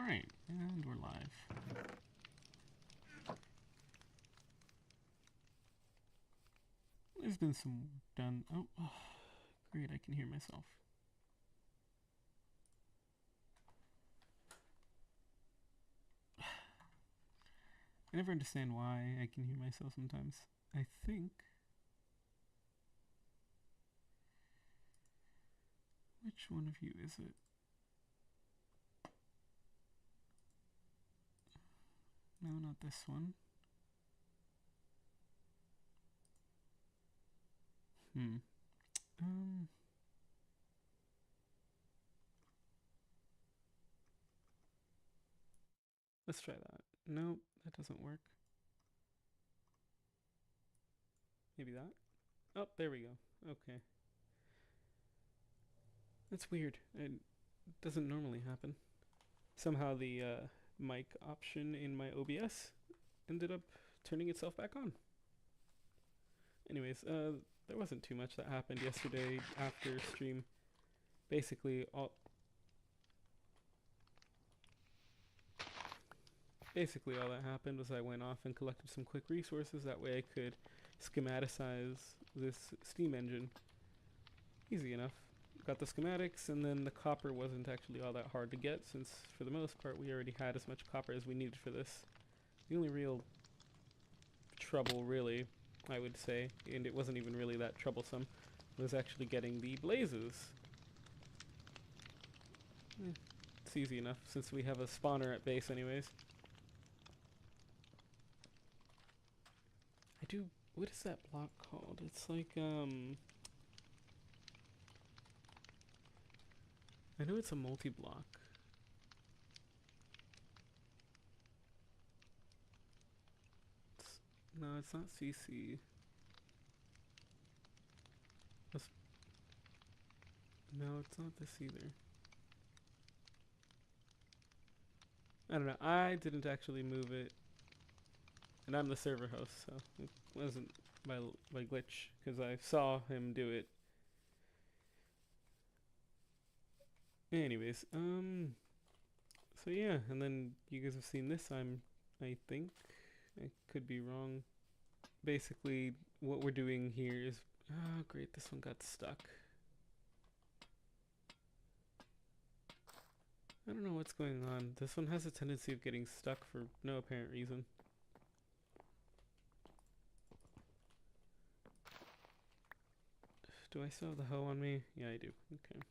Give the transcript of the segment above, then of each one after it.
Alright, and we're live. There's been some work done. Oh, great, I can hear myself. I never understand why I can hear myself sometimes. I think... Which one of you is it? No, not this one. Um... Let's try that. Nope, that doesn't work. Maybe that? Oh, there we go. Okay. That's weird. It doesn't normally happen. Somehow the mic option in my OBS ended up turning itself back on. Anyways, there wasn't too much that happened yesterday after stream. Basically all that happened was I went off and collected some quick resources. That way I could schematicize this steam engine. Easy enough. Got the schematics, and then the copper wasn't actually all that hard to get, since for the most part we already had as much copper as we needed for this. The only real trouble, really, I would say, and it wasn't even really that troublesome, was actually getting the blazes. It's easy enough, since we have a spawner at base anyways. What is that block called? It's like, I know it's a multi-block. No, it's not CC. No, it's not this either. I don't know. I didn't actually move it. And I'm the server host, so it wasn't my glitch, because I saw him do it. Anyways, so yeah, and then you guys have seen this, I think, I could be wrong. Basically, what we're doing here is, oh great, this one got stuck. I don't know what's going on. This one has a tendency of getting stuck for no apparent reason. Do I still have the hoe on me? Yeah, I do. Okay.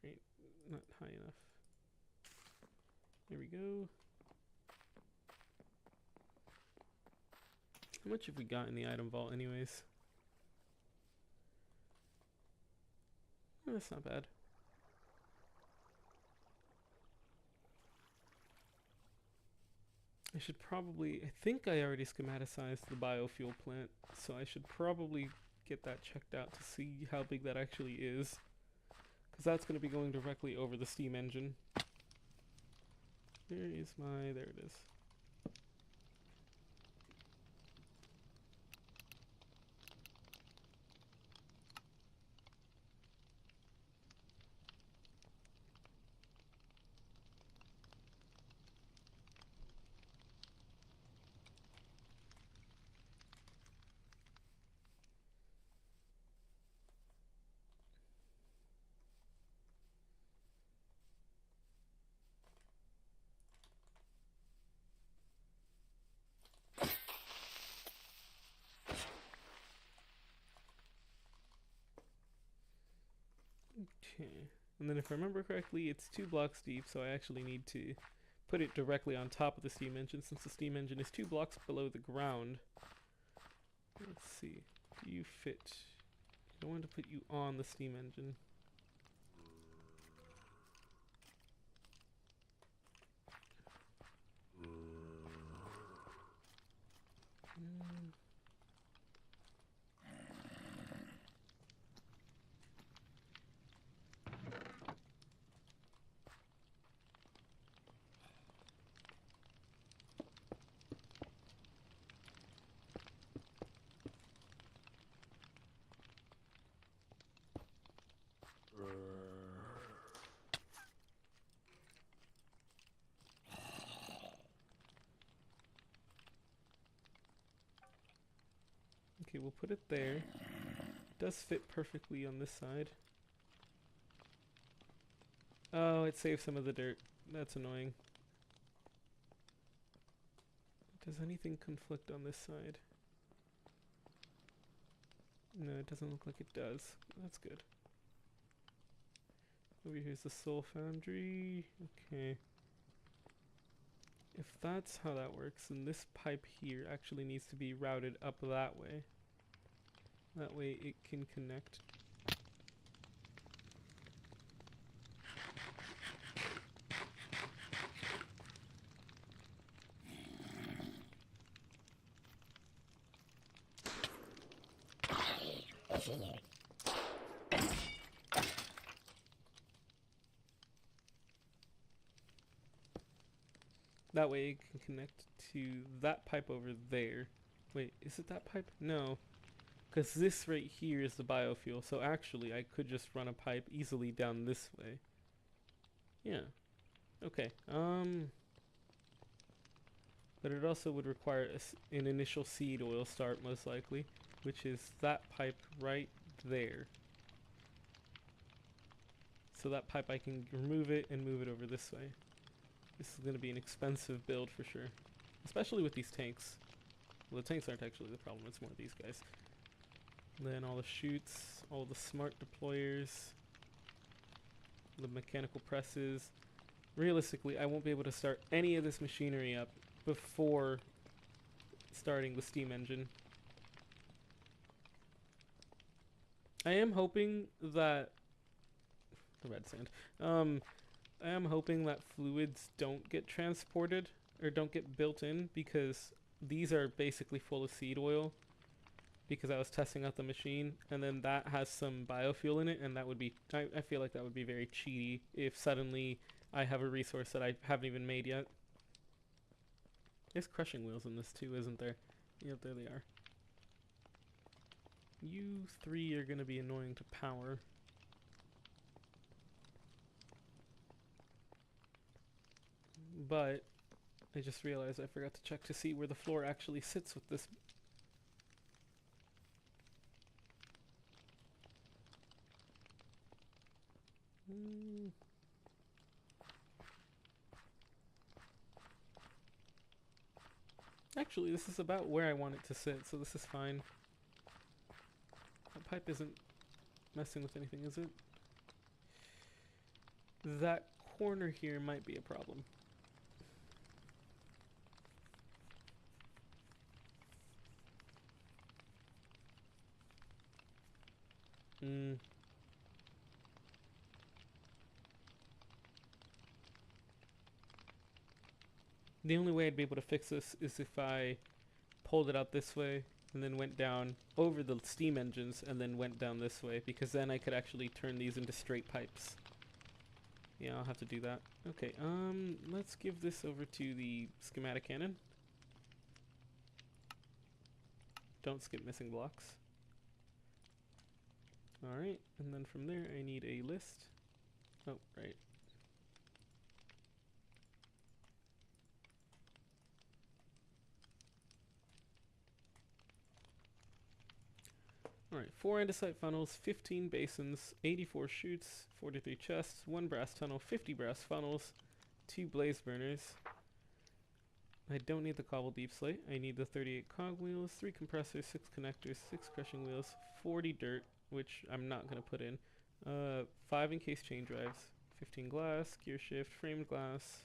Great, not high enough. There we go. How much have we got in the item vault anyways? Oh, that's not bad. I should probably, I think I already schematicized the biofuel plant, so I should probably get that checked out to see how big that actually is. Because that's going to be going directly over the steam engine. There it is. Okay. And then if I remember correctly, it's 2 blocks deep, so I actually need to put it directly on top of the steam engine since the steam engine is 2 blocks below the ground. Let's see. Do you fit? I want to put you on the steam engine. Okay, we'll put it there. It does fit perfectly on this side. Oh, it saved some of the dirt. That's annoying. Does anything conflict on this side? No, it doesn't look like it does. That's good. Over here's the soul foundry. Okay. If that's how that works, then this pipe here actually needs to be routed up that way. That way it can connect. That way it can connect to that pipe over there. Wait, is it that pipe? No. Because this right here is the biofuel, so actually I could just run a pipe easily down this way. Yeah. Okay. But it also would require an initial seed oil start, most likely, which is that pipe right there. So that pipe I can remove it and move it over this way. This is going to be an expensive build for sure. Especially with these tanks. Well, the tanks aren't actually the problem, it's more these guys. Then all the chutes, all the smart deployers, the mechanical presses. Realistically, I won't be able to start any of this machinery up before starting the steam engine. I am hoping that... the red sand. I am hoping that fluids don't get transported or don't get built in, because these are basically full of seed oil, because I was testing out the machine, and then that has some biofuel in it, and that would be, I feel like that would be very cheaty if suddenly I have a resource that I haven't even made yet. There's crushing wheels in this too, isn't there? Yep, there they are. You three are going to be annoying to power. But I just realized I forgot to check to see where the floor actually sits with this. Actually, this is about where I want it to sit, so this is fine. That pipe isn't messing with anything, is it? That corner here might be a problem. The only way I'd be able to fix this is if I pulled it out this way and then went down over the steam engines and then went down this way, because then I could actually turn these into straight pipes. Yeah, I'll have to do that. Okay, let's give this over to the schematic cannon. Don't skip missing blocks. Alright, and then from there I need a list. Oh, right. Alright, 4 andesite funnels, 15 basins, 84 chutes, 43 chests, 1 brass tunnel, 50 brass funnels, 2 blaze burners. I don't need the cobble deep slate. I need the 38 cog wheels, 3 compressors, 6 connectors, 6 crushing wheels, 40 dirt, which I'm not going to put in. 5 encased chain drives, 15 glass, gear shift, framed glass,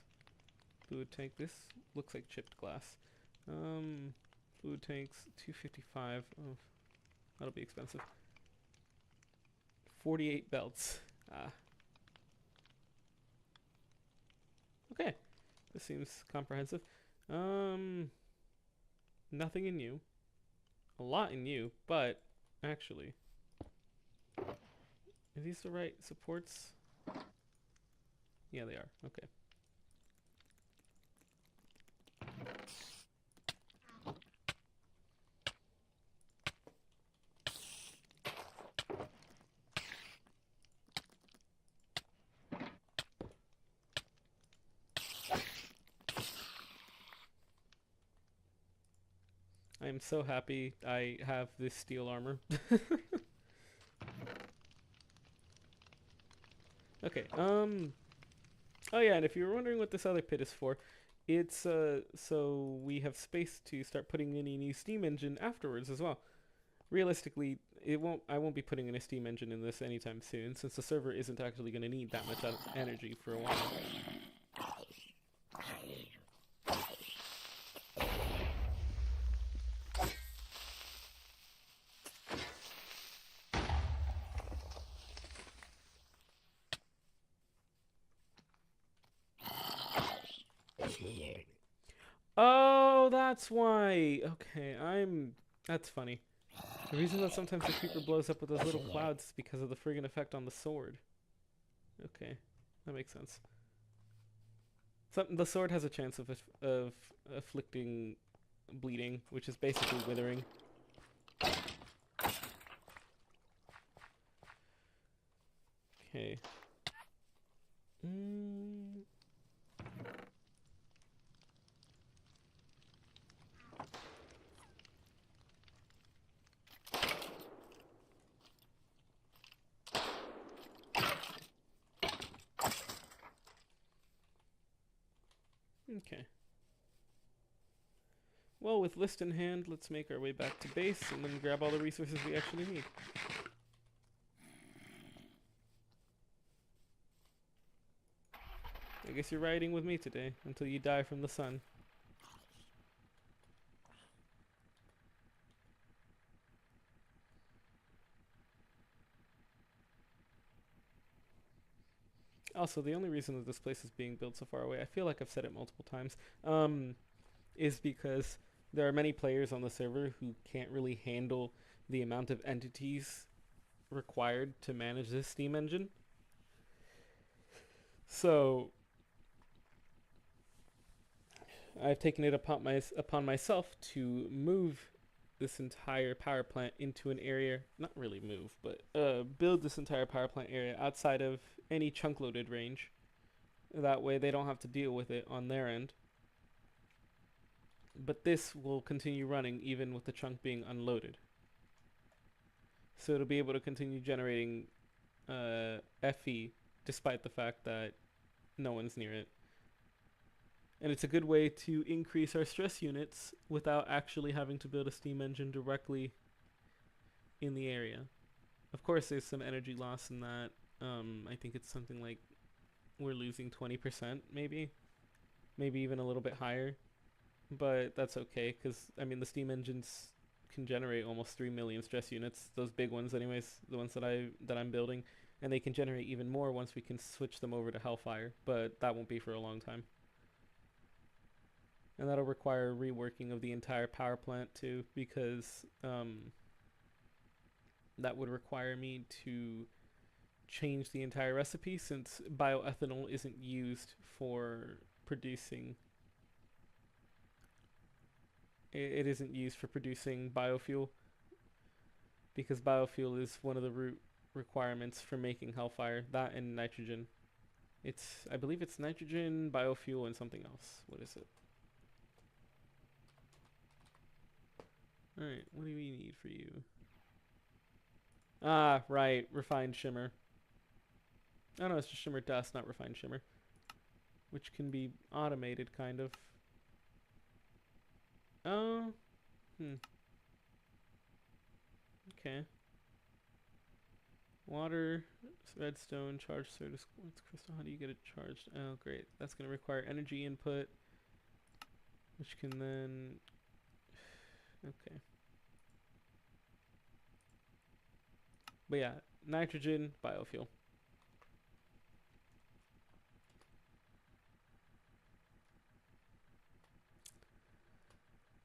fluid tank. This looks like chipped glass. Fluid tanks, 255. Oh, that'll be expensive. 48 belts. Ah. Okay. This seems comprehensive. Nothing in you. A lot in you, but actually, are these the right supports? Yeah, they are. Okay. I am so happy I have this steel armor. Okay, oh yeah, and if you were wondering what this other pit is for, it's, so we have space to start putting in a new steam engine afterwards as well. Realistically, I won't be putting in a steam engine in this anytime soon, since the server isn't actually going to need that much energy for a while. Oh, that's why. Okay, that's funny. The reason that sometimes the creeper blows up with those little clouds is because of the friggin' effect on the sword. Okay, that makes sense. The sword has a chance of afflicting bleeding, which is basically withering. Okay. Okay. Well, with list in hand, let's make our way back to base and then grab all the resources we actually need. I guess you're riding with me today until you die from the sun. Also, the only reason that this place is being built so far away, I feel like I've said it multiple times, is because there are many players on the server who can't really handle the amount of entities required to manage this Steam engine. So I've taken it upon myself to move this entire power plant into an area, not really move, but build this entire power plant area outside of any chunk loaded range. That way they don't have to deal with it on their end. But this will continue running even with the chunk being unloaded. So it'll be able to continue generating FE despite the fact that no one's near it. And it's a good way to increase our stress units without actually having to build a steam engine directly in the area. Of course, there's some energy loss in that. I think it's something like we're losing 20%, maybe even a little bit higher. But that's okay, because I mean the steam engines can generate almost 3 million stress units. Those big ones, anyways, the ones that I'm building, and they can generate even more once we can switch them over to Hellfire. But that won't be for a long time. And that'll require reworking of the entire power plant too, because that would require me to change the entire recipe, since bioethanol isn't used for producing. It isn't used for producing biofuel, because biofuel is one of the root requirements for making Hellfire. That and nitrogen. I believe it's nitrogen, biofuel, and something else. What is it? Alright, what do we need for you? Ah, right, refined shimmer. Oh no, it's just shimmer dust, not refined shimmer. Which can be automated, kind of. Oh, okay. Water, redstone, charged Certus quartz crystal. How do you get it charged? Oh, great. That's going to require energy input, which can then... Okay. But yeah, nitrogen, biofuel.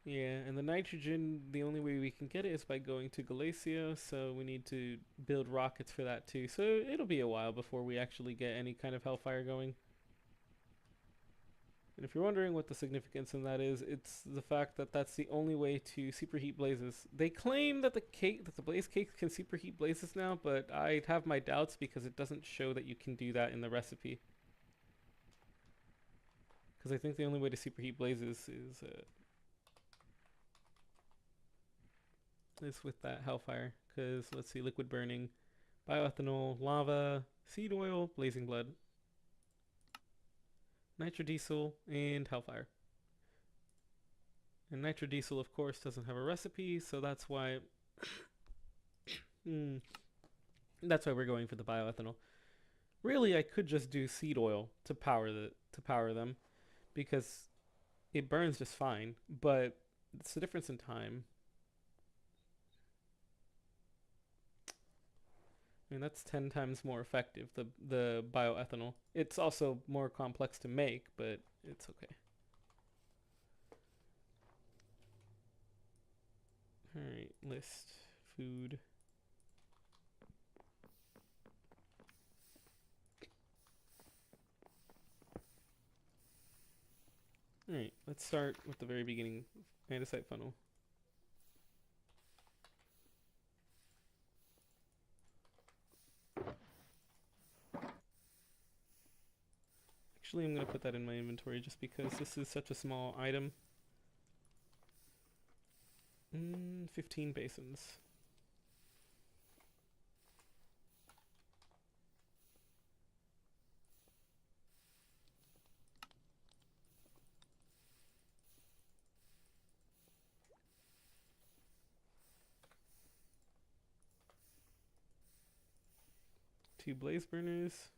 Yeah, and the nitrogen, the only way we can get it is by going to Galacia, so we need to build rockets for that too. So it'll be a while before we actually get any kind of Hellfire going. And if you're wondering what the significance in that is, it's the fact that that's the only way to superheat blazes. They claim that the blaze cake can superheat blazes now, but I have my doubts because it doesn't show that you can do that in the recipe. Because I think the only way to superheat blazes is with that Hellfire. Because let's see, liquid burning, bioethanol, lava, seed oil, blazing blood, nitrodiesel, and Hellfire. And nitrodiesel, of course, doesn't have a recipe, so that's why that's why we're going for the bioethanol. Really, I could just do seed oil to power them, because it burns just fine. But it's the difference in time. I mean, that's 10 times more effective, the bioethanol. It's also more complex to make, but it's okay. Alright, list. Food. Alright, let's start with the very beginning. Andesite funnel. Actually, I'm going to put that in my inventory just because this is such a small item. 15 basins. Two blaze burners.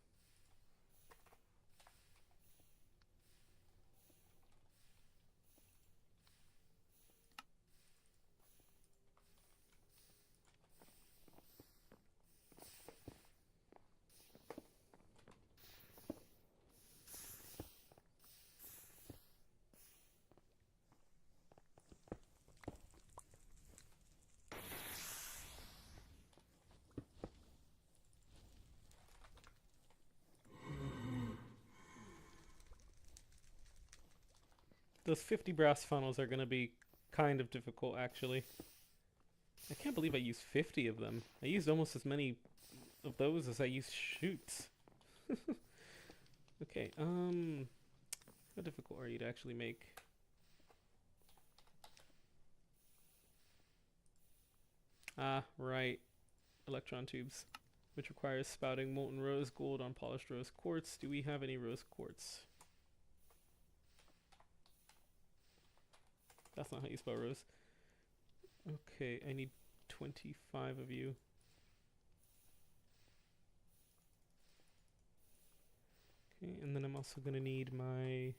Those 50 brass funnels are going to be kind of difficult, actually. I can't believe I used 50 of them. I used almost as many of those as I used chutes. Okay, how difficult are you to actually make? Ah, right. Electron tubes, which requires spouting molten rose gold on polished rose quartz. Do we have any rose quartz? That's not how you spell rose. Okay, I need 25 of you. Okay, and then I'm also going to need my...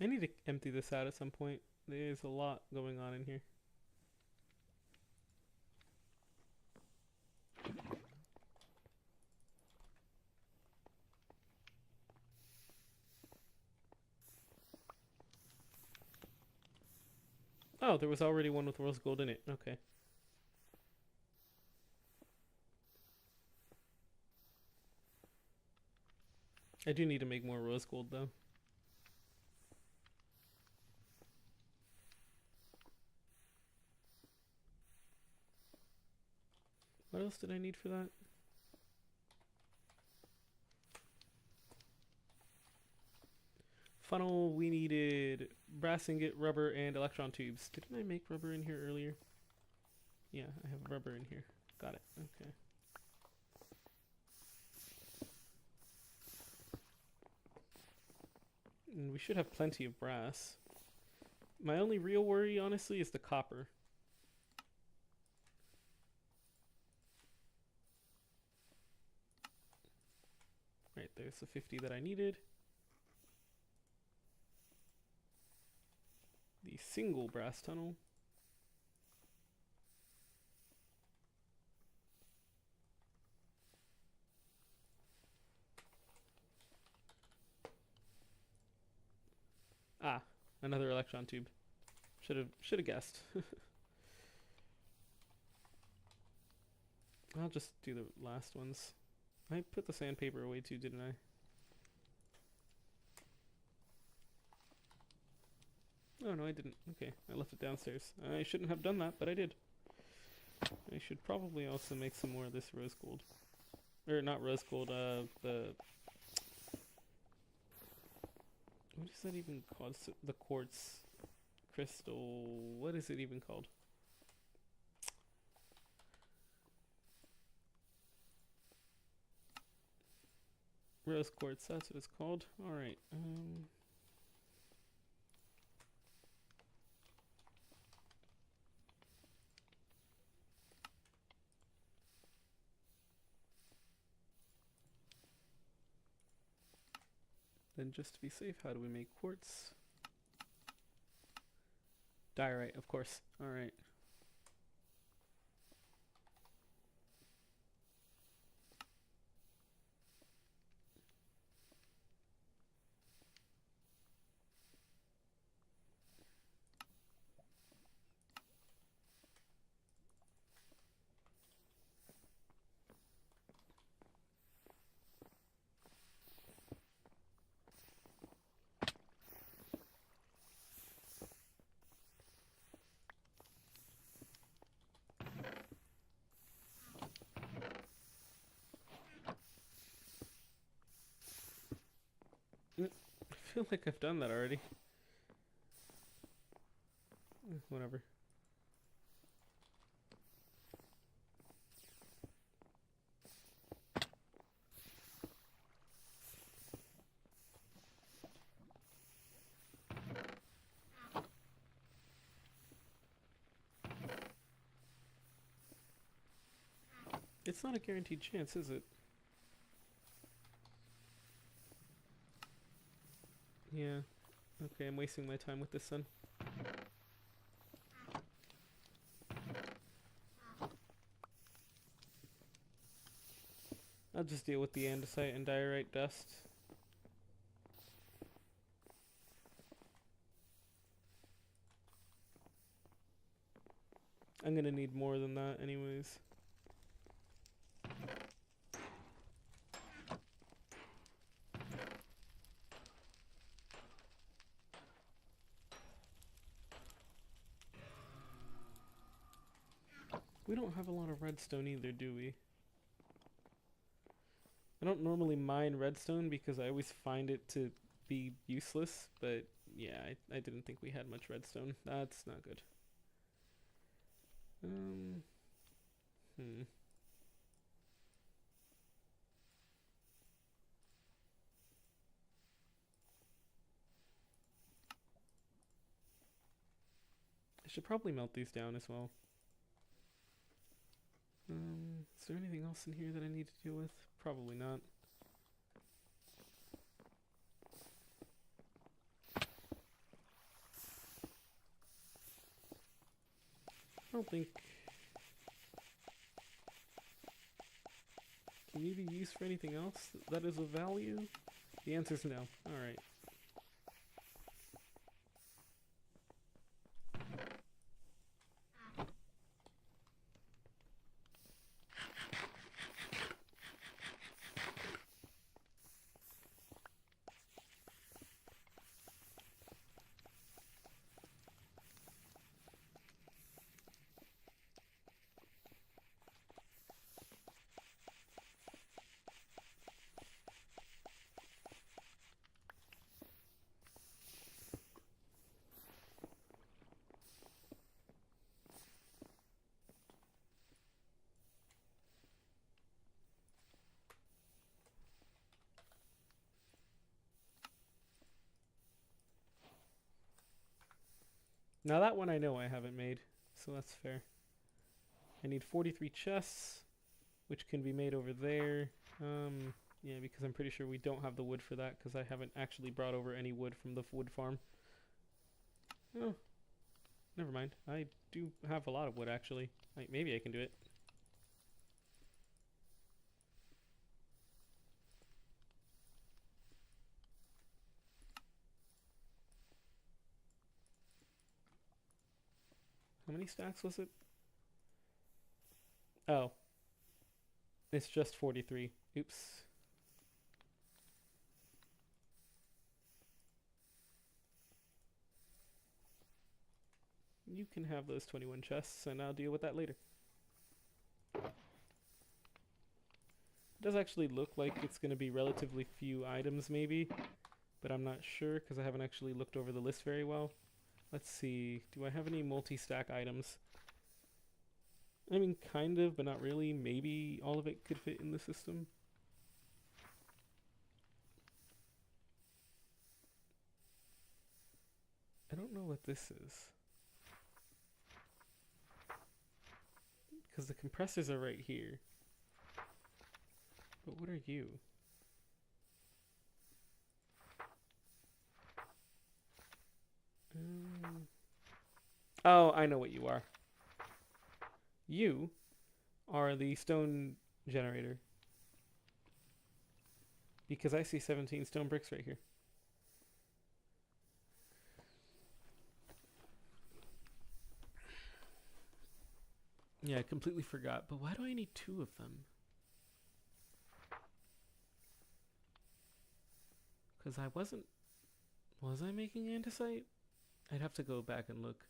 I need to empty this out at some point. There's a lot going on in here. Oh, there was already one with rose gold in it. Okay. I do need to make more rose gold though. What else did I need for that? Funnel, we needed brass ingot, rubber, and electron tubes. Didn't I make rubber in here earlier? Yeah, I have rubber in here. Got it. Okay. And we should have plenty of brass. My only real worry, honestly, is the copper. Right, there's the 50 that I needed. The single brass tunnel. Ah, another electron tube. Should have guessed. I'll just do the last ones. I put the sandpaper away too, didn't I? Oh no, I didn't. Okay, I left it downstairs. I shouldn't have done that, but I did. I should probably also make some more of this rose gold. Or not rose gold, the... What is that even called? The quartz crystal... What is it even called? Rose quartz, that's what it's called. Alright, then just to be safe, how do we make quartz? Diorite, of course. Alright. I feel like I've done that already. Whatever. It's not a guaranteed chance, is it? Yeah. Okay, I'm wasting my time with this then. I'll just deal with the andesite and diorite dust. I'm gonna need more than that anyways. We don't have a lot of redstone either, do we? I don't normally mine redstone because I always find it to be useless, but yeah, I didn't think we had much redstone. That's not good. I should probably melt these down as well. Is there anything else in here that I need to deal with? Probably not. I don't think... Can you be used for anything else that is of value? The answer's no. Alright. Now that one I know I haven't made, so that's fair. I need 43 chests, which can be made over there. Yeah, because I'm pretty sure we don't have the wood for that, because I haven't actually brought over any wood from the wood farm. Oh, never mind. I do have a lot of wood, actually. Maybe I can do it. How many stacks was it? Oh. It's just 43. Oops. You can have those 21 chests, and I'll deal with that later. It does actually look like it's going to be relatively few items, maybe, but I'm not sure because I haven't actually looked over the list very well. Let's see. Do I have any multi-stack items? I mean, kind of, but not really. Maybe all of it could fit in the system. I don't know what this is. Because the compressors are right here. But what are you? Oh, I know what you are. You are the stone generator. Because I see 17 stone bricks right here. Yeah, I completely forgot. But why do I need 2 of them? Because I wasn't... Was I making andesite? I'd have to go back and look.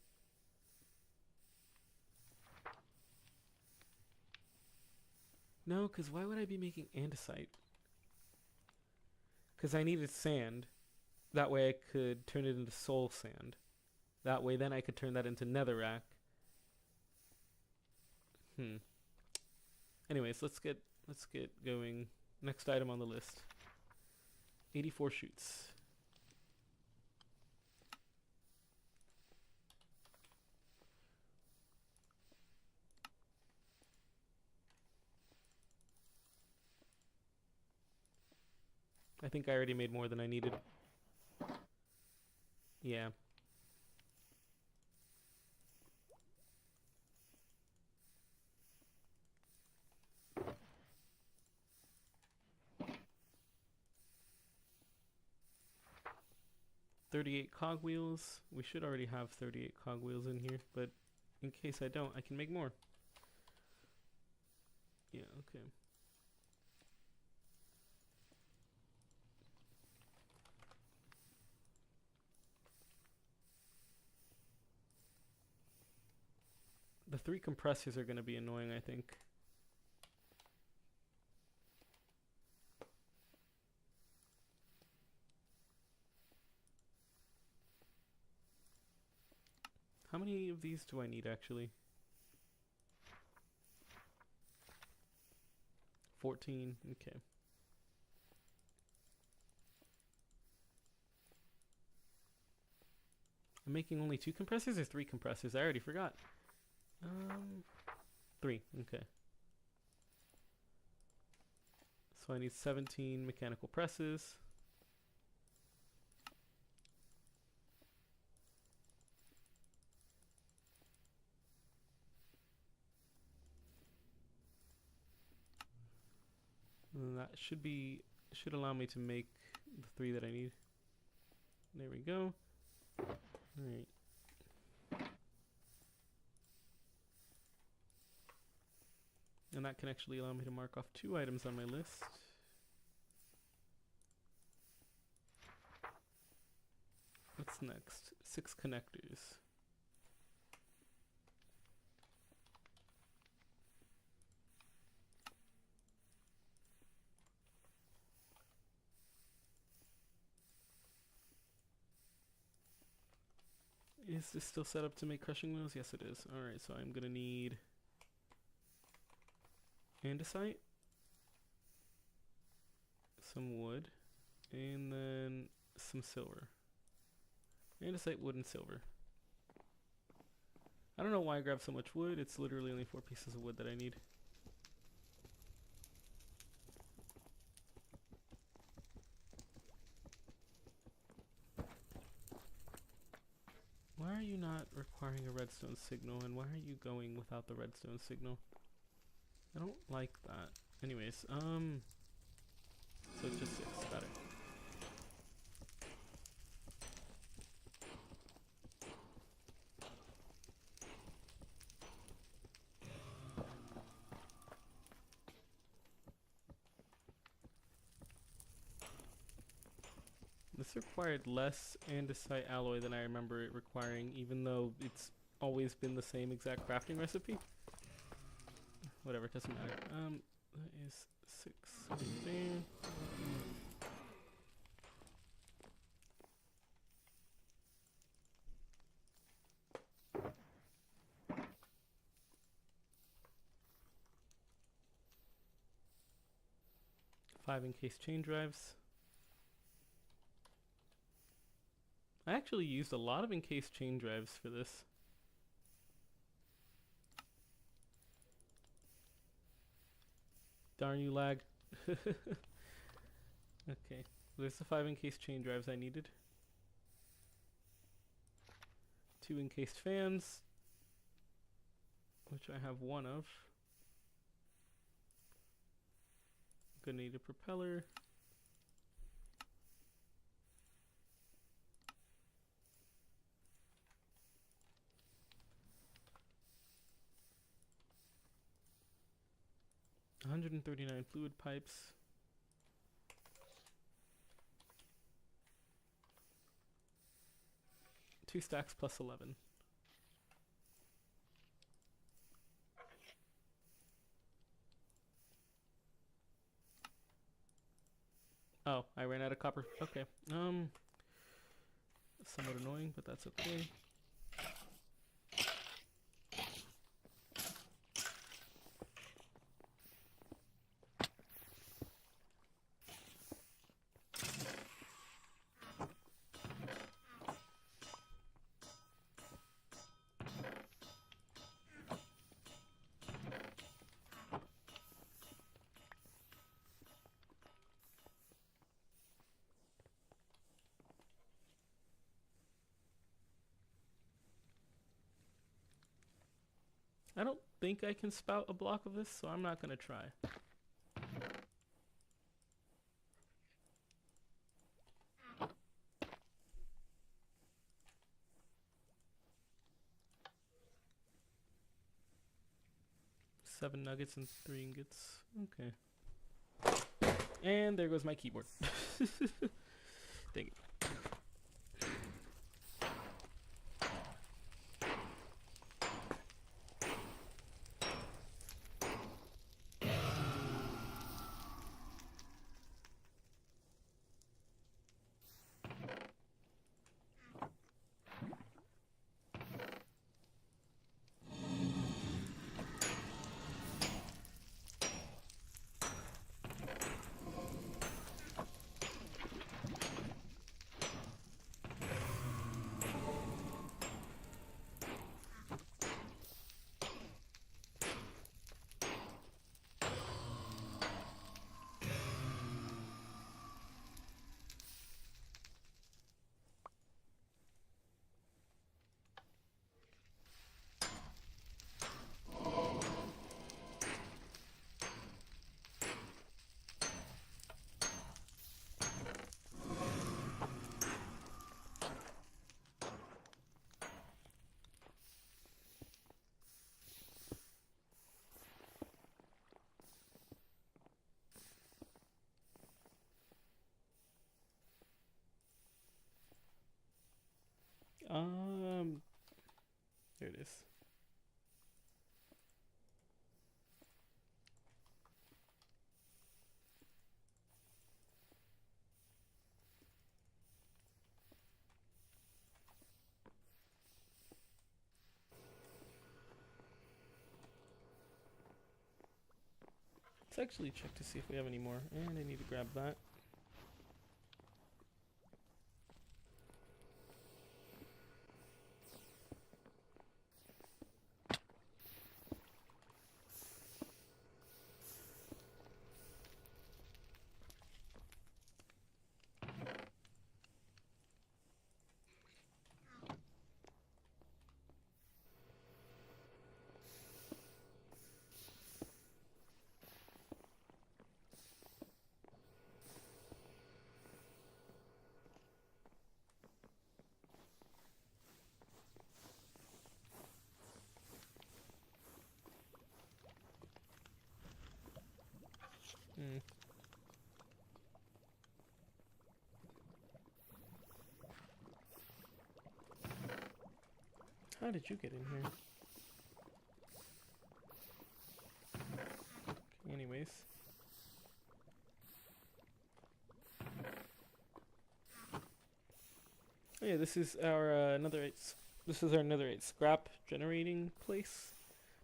No, because why would I be making andesite? Because I needed sand. That way I could turn it into soul sand. That way then I could turn that into netherrack. Anyways, let's get going. Next item on the list. 84 shoots. I think I already made more than I needed. Yeah. $38 cogwheels. We should already have 38 cogwheels in here, but in case I don't, I can make more. Yeah, okay. The 3 compressors are going to be annoying, I think. How many of these do I need, actually? 14, okay. I'm making only 2 compressors or 3 compressors? I already forgot. 3, okay. So I need 17 mechanical presses. And that should allow me to make the 3 that I need. There we go. Alright. And that can actually allow me to mark off 2 items on my list. What's next? 6 connectors. Is this still set up to make crushing wheels? Yes, it is. Alright, so I'm gonna need andesite, some wood, and then some silver. Andesite, wood, and silver. I don't know why I grabbed so much wood. It's literally only 4 pieces of wood that I need. Why are you not requiring a redstone signal, and why are you going without the redstone signal? I don't like that. Anyways, so it's just 6. Got it. This required less andesite alloy than I remember it requiring, even though it's always been the same exact crafting recipe. Whatever, it doesn't matter. That is 6 right there. Five encased chain drives. I actually used a lot of encased chain drives for this. Darn you, lag. Okay, there's the 5 encased chain drives I needed. 2 encased fans, which I have 1 of. Gonna need a propeller. $139 fluid pipes. Two stacks plus 11. Oh, I ran out of copper. Okay. Somewhat annoying, but that's okay. I don't think I can spout a block of this, so I'm not gonna try. Seven nuggets and 3 ingots. Okay. And there goes my keyboard. Dang it. There it is. Let's actually check to see if we have any more, and I need to grab that. Hmm. How did you get in here? Anyways. Oh yeah, this is our this is our netherite scrap generating place.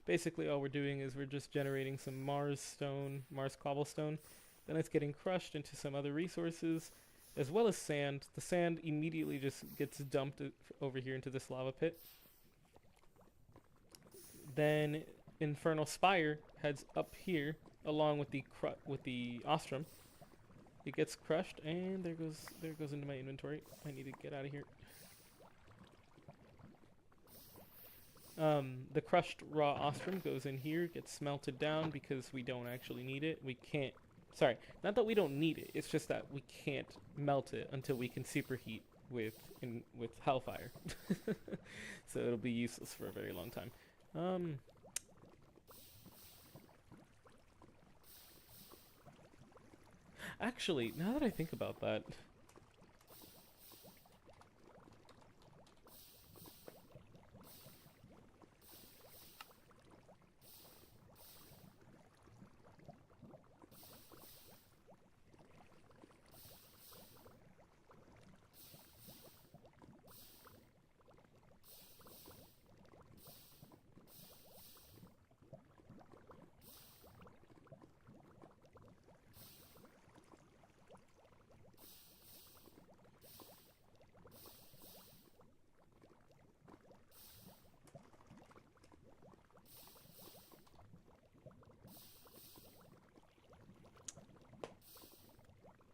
Basically, all we're doing is we're just generating some Mars stone, Mars cobblestone. Then it's getting crushed into some other resources, as well as sand. The sand immediately just gets dumped over here into this lava pit. Then Infernal Spire heads up here, along with the Ostrom. It gets crushed, and there it goes into my inventory. I need to get out of here. The crushed raw ostrom goes in here, gets smelted down because we don't actually need it. We can't. Sorry, not that we don't need it. It's just that we can't melt it until we can superheat with hellfire. So it'll be useless for a very long time. Actually, now that I think about that,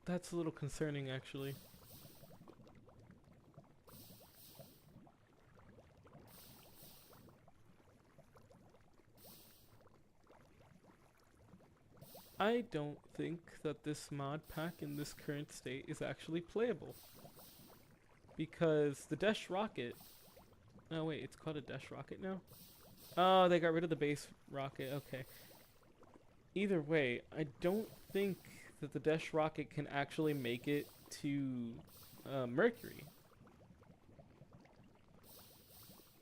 that's a little concerning, actually. I don't think that this mod pack in this current state is actually playable. Because the Dash Rocket... Oh wait, it's called a Dash Rocket now? Oh, they got rid of the base rocket, okay. Either way, I don't think that the Dash Rocket can actually make it to Mercury.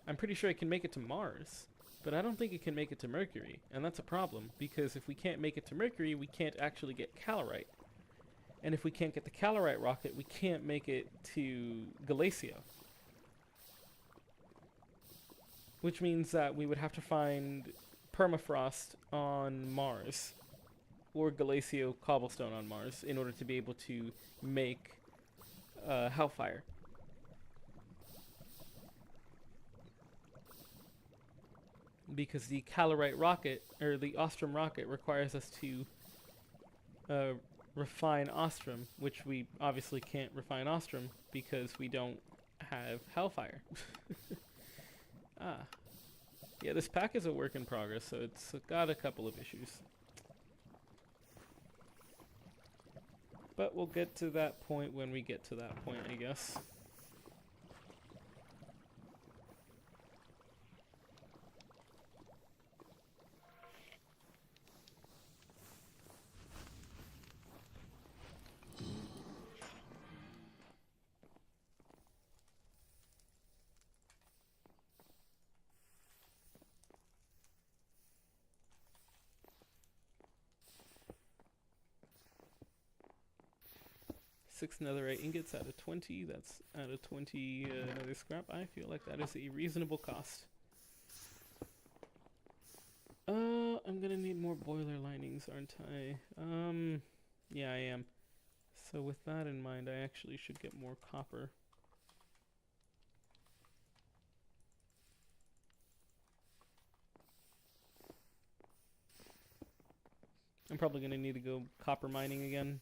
I'm pretty sure it can make it to Mars, but I don't think it can make it to Mercury, and that's a problem, because if we can't make it to Mercury, we can't actually get Calorite. And if we can't get the Calorite rocket, we can't make it to Galacia. Which means that we would have to find permafrost on Mars, or Galacio cobblestone on Mars, in order to be able to make Hellfire. Because the Calorite rocket, or the Ostrom rocket, requires us to refine Ostrom, which we obviously can't refine Ostrom because we don't have Hellfire. Yeah, this pack is a work in progress, so it's got a couple of issues. But we'll get to that point when we get to that point, I guess. Six netherite ingots out of 20. That's out of 20 nether scrap. I feel like that is a reasonable cost. I'm gonna need more boiler linings, aren't I? Yeah, I am. So with that in mind, I actually should get more copper. I'm probably gonna need to go copper mining again.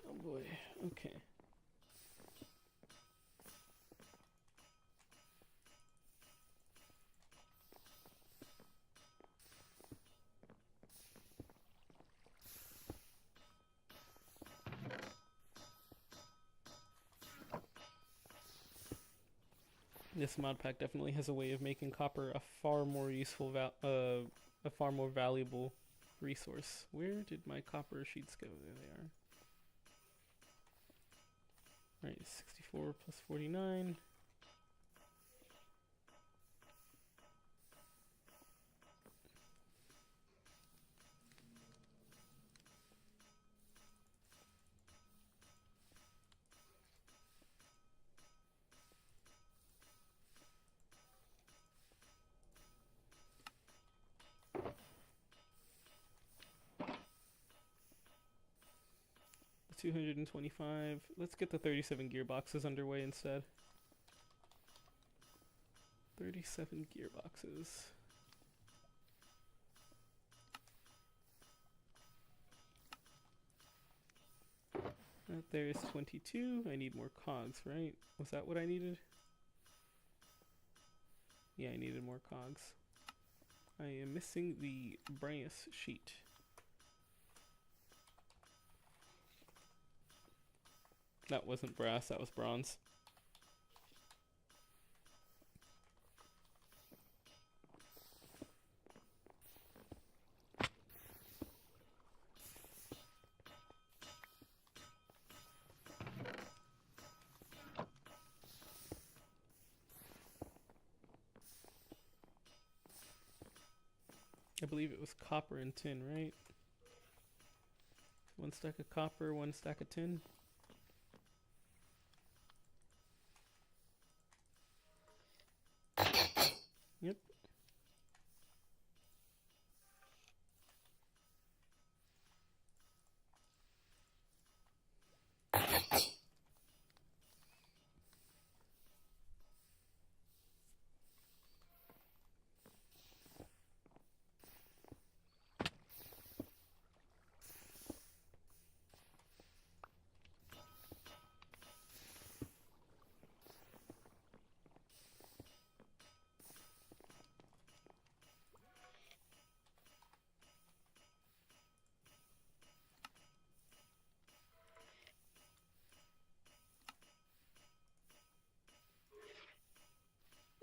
Oh boy, okay. This mod pack definitely has a way of making copper a far more useful, a far more valuable resource. Where did my copper sheets go? There they are. Alright, 64 plus 49. The 225. Let's get the 37 gearboxes underway instead. 37 gearboxes. That there is 22. I need more cogs, right? Was that what I needed? Yeah, I needed more cogs. I am missing the brass sheet. That wasn't brass, that was bronze. I believe it was copper and tin, right? 1 stack of copper, 1 stack of tin. Yep.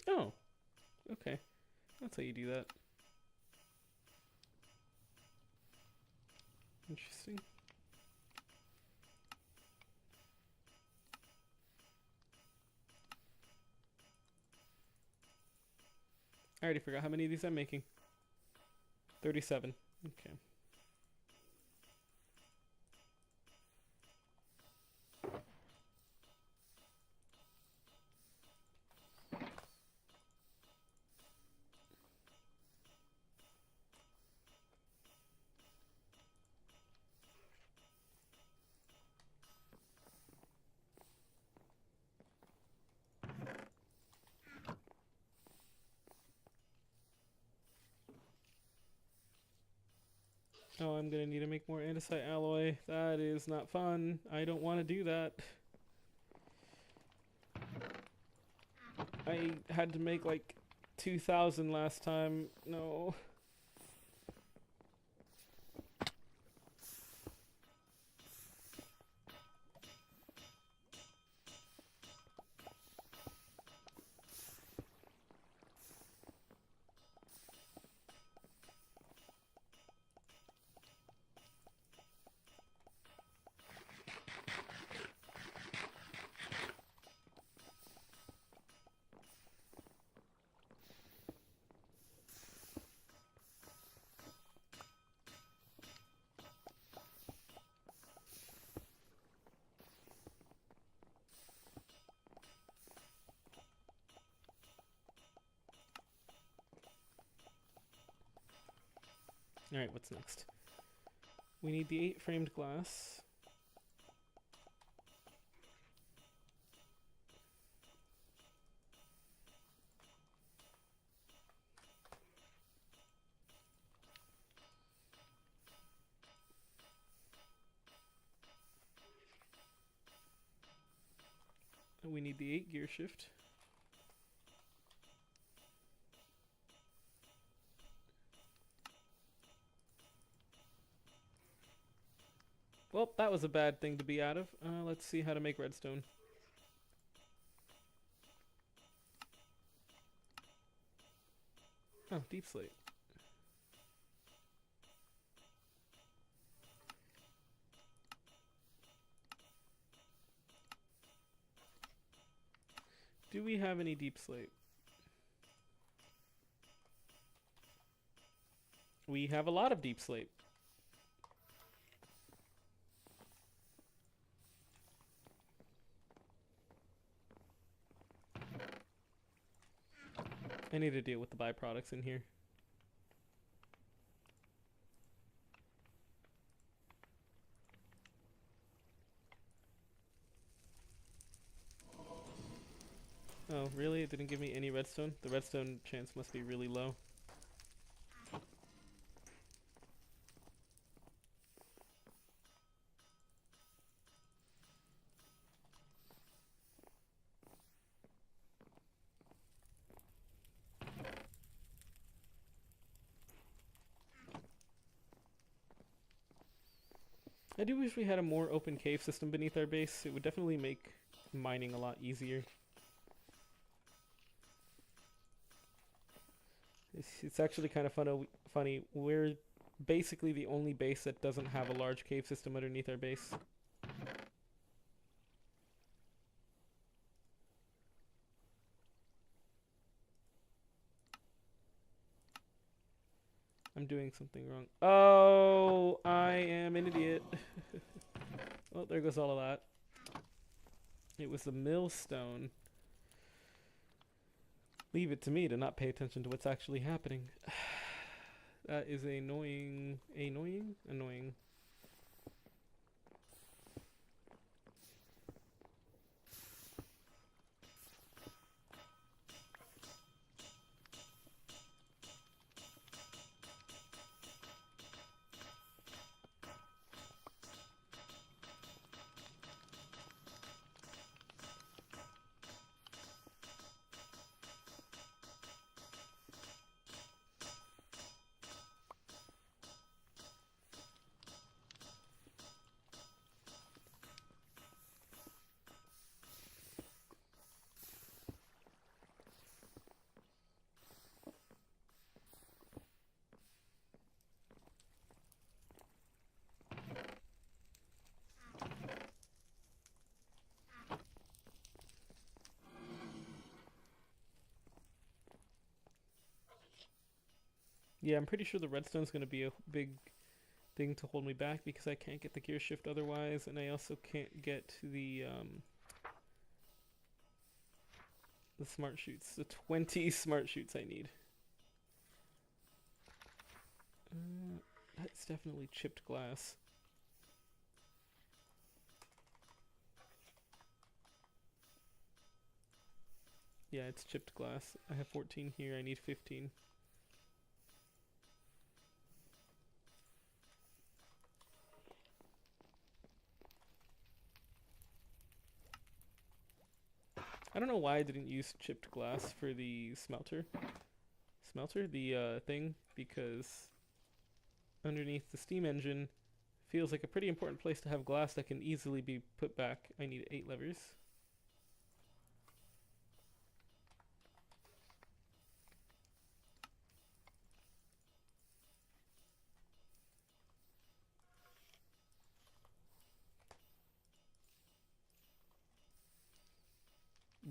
Oh, okay. That's how you do that. Interesting. I already forgot how many of these I'm making. 37. Okay. Oh, I'm gonna need to make more andesite alloy. That is not fun. I don't want to do that. I had to make like 2,000 last time. No. Alright, what's next? We need the 8 framed glass. And we need the 8 gear shift. Well, that was a bad thing to be out of. Let's see how to make redstone. Oh, deep slate. Do we have any deep slate? We have a lot of deep slate. I need to deal with the byproducts in here. Oh, really? It didn't give me any redstone? The redstone chance must be really low. I do wish we had a more open cave system beneath our base. It would definitely make mining a lot easier. It's actually kind of funny. We're basically the only base that doesn't have a large cave system underneath our base. I'm doing something wrong. Oh, I am an idiot. Well, there goes all of that. It was the millstone. Leave it to me to not pay attention to what's actually happening. That is annoying. Annoying. Yeah, I'm pretty sure the redstone's going to be a big thing to hold me back because I can't get the gear shift otherwise, and I also can't get the smart shoots, the 20 smart shoots I need. That's definitely chipped glass. Yeah, it's chipped glass. I have 14 here, I need 15. I don't know why I didn't use chipped glass for the smelter. The thing, because underneath the steam engine feels like a pretty important place to have glass that can easily be put back. I need 8 levers.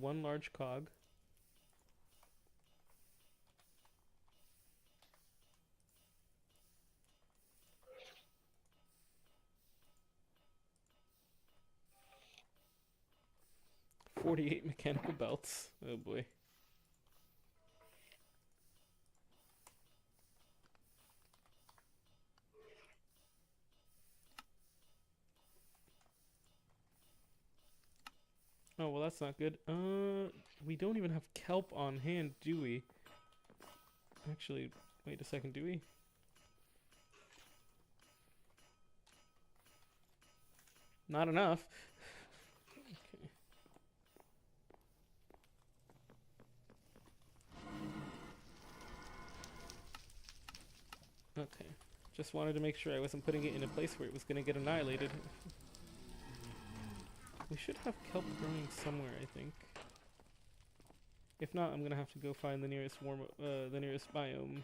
One large cog. .48 mechanical belts. Oh boy. Oh, well that's not good. We don't even have kelp on hand, do we? Actually, wait a second, do we? Not enough. Okay. Okay. Just wanted to make sure I wasn't putting it in a place where it was going to get annihilated. We should have kelp growing somewhere, I think. If not, I'm gonna have to go find the nearest the nearest biome.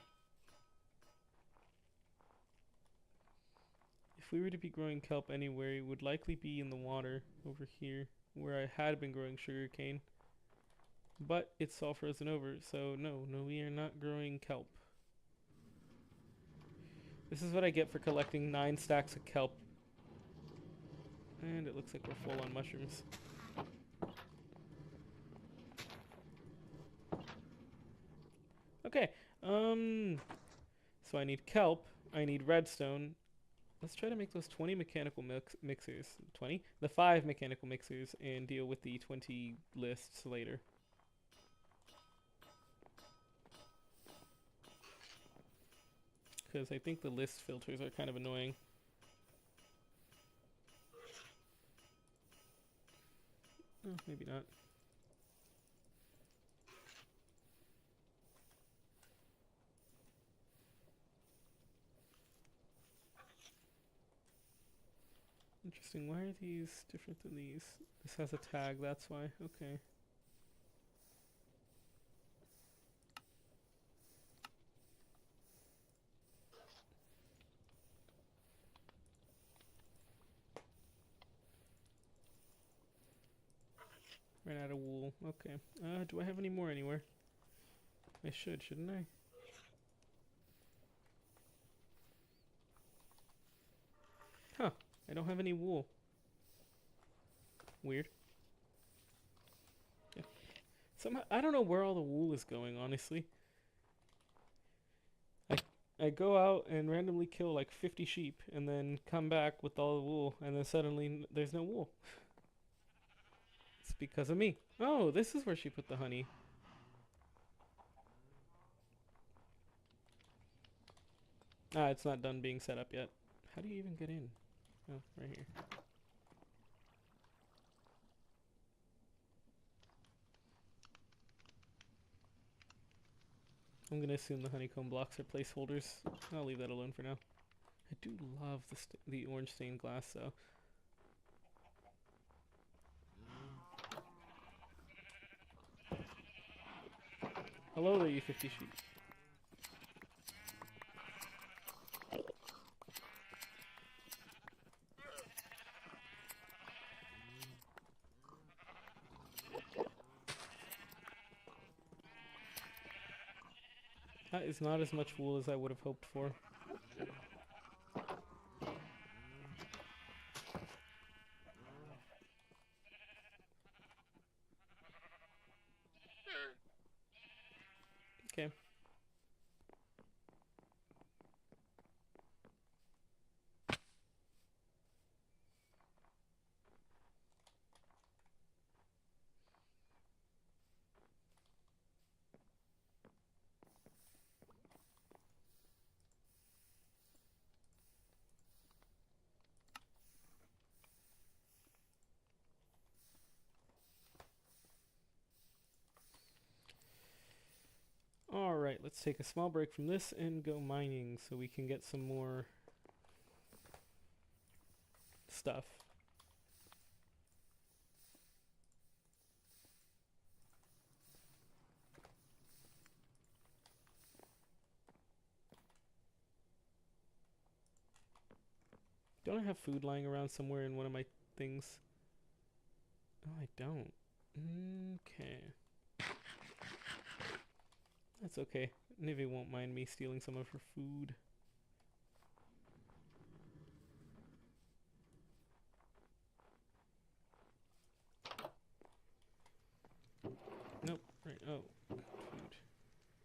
If we were to be growing kelp anywhere, it would likely be in the water over here, where I had been growing sugarcane. But it's all frozen over, so no, we are not growing kelp. This is what I get for collecting 9 stacks of kelp. And it looks like we're full on mushrooms. Okay, so I need kelp, I need redstone. Let's try to make those 20 mechanical mixers. 20? The 5 mechanical mixers, and deal with the 20 lists later. Because I think the list filters are kind of annoying. Oh, maybe not. Interesting. Why are these different than these? This has a tag, that's why. Okay. Ran out of wool. Okay. Do I have any more anywhere? I should, shouldn't I? Huh. I don't have any wool. Weird. Yeah. Somehow, I don't know where all the wool is going, honestly. I go out and randomly kill like 50 sheep and then come back with all the wool, and then suddenly there's no wool. It's because of me. Oh, this is where she put the honey. Ah, it's not done being set up yet. How do you even get in? Oh, right here. I'm gonna assume the honeycomb blocks are placeholders. I'll leave that alone for now. I do love the orange stained glass though. Hello there, you 50 sheep. That is not as much wool as I would have hoped for. Okay. Alright, let's take a small break from this and go mining so we can get some more stuff. Don't I have food lying around somewhere in one of my things? Oh, I don't. Okay. That's okay. Nivy won't mind me stealing some of her food. Nope. Right. Oh, food.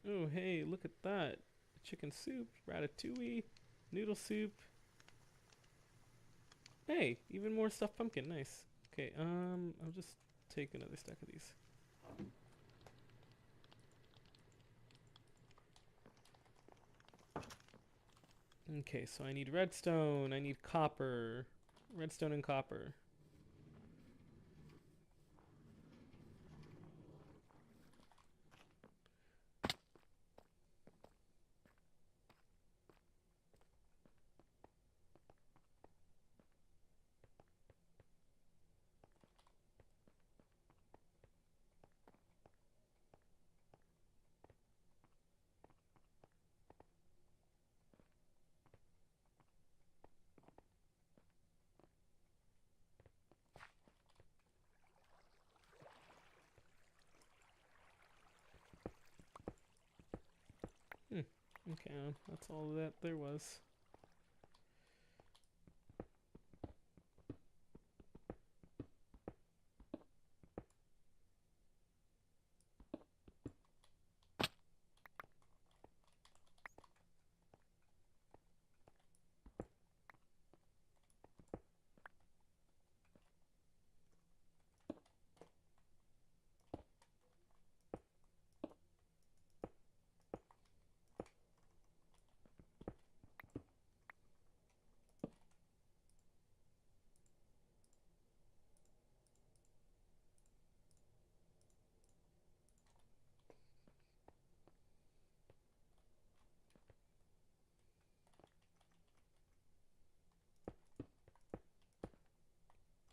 Oh, hey, look at that. Chicken soup, ratatouille, noodle soup. Hey, even more stuffed pumpkin. Nice. Okay, I'll just take another stack of these. Okay, so I need redstone, I need copper. Redstone and copper. Okay, that's all that there was.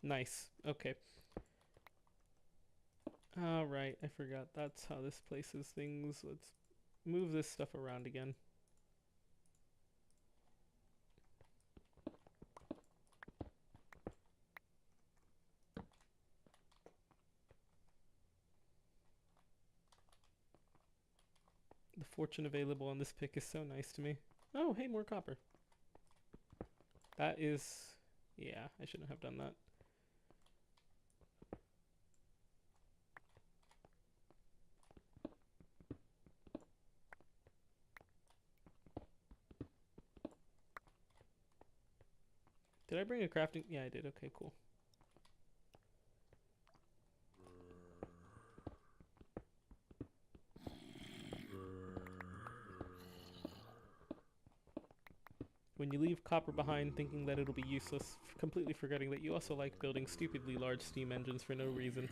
Nice. Okay. Alright, I forgot. That's how this places things. Let's move this stuff around again. The fortune available on this pick is so nice to me. Oh, hey, more copper. That is... Yeah, I shouldn't have done that. Did I bring a crafting? Yeah, I did. Okay, cool. When you leave copper behind thinking that it'll be useless, completely forgetting that you also like building stupidly large steam engines for no reason.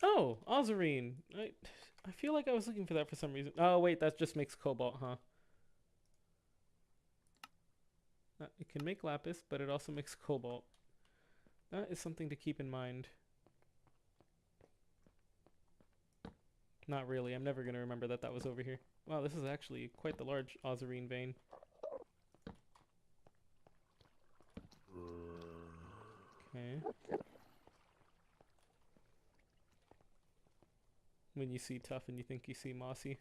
Oh, Ozarine! I feel like I was looking for that for some reason. Oh, wait, that just makes cobalt, huh? It can make lapis, but it also makes cobalt. That is something to keep in mind. Not really. I'm never going to remember that that was over here. Wow, this is actually quite the large Ozarine vein. Okay. When you see tough and you think you see mossy.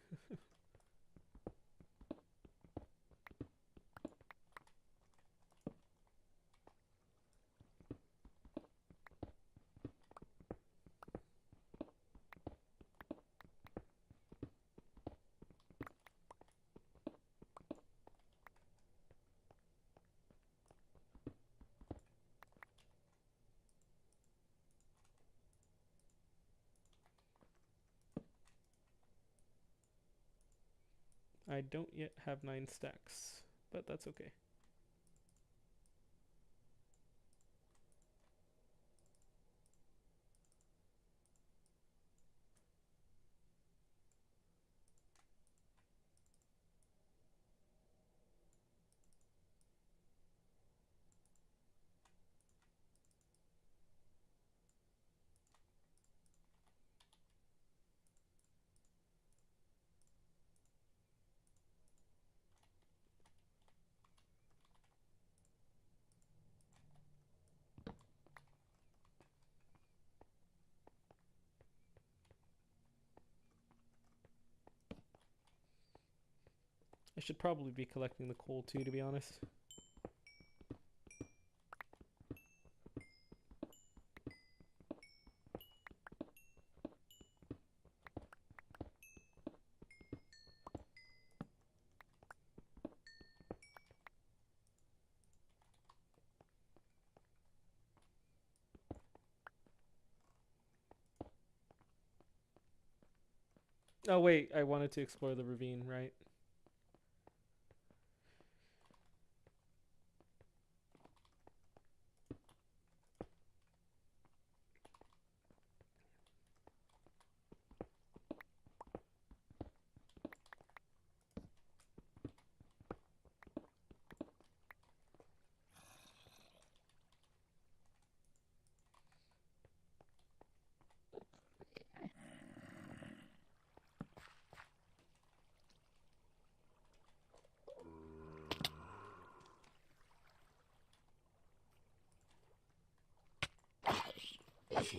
I don't yet have 9 stacks, but that's okay. I should probably be collecting the coal too, to be honest. Oh wait, I wanted to explore the ravine, right? I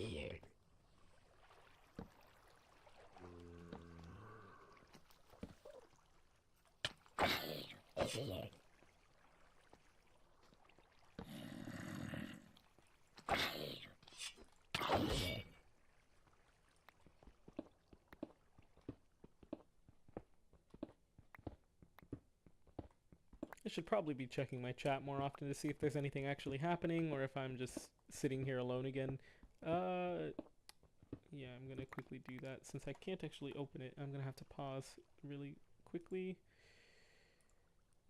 should probably be checking my chat more often to see if there's anything actually happening or if I'm just sitting here alone again. Yeah, I'm gonna quickly do that. Since I can't actually open it, I'm gonna have to pause really quickly.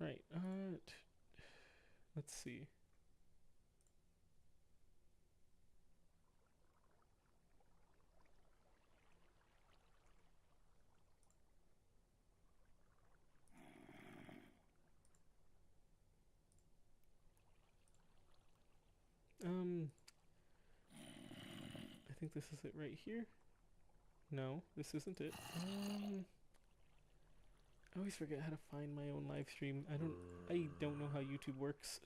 Right, let's see. I think this is it right here. No, this isn't it. I always forget how to find my own live stream. I don't know how YouTube works.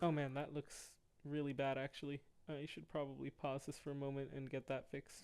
Oh man, that looks really bad actually. I should probably pause this for a moment and get that fixed.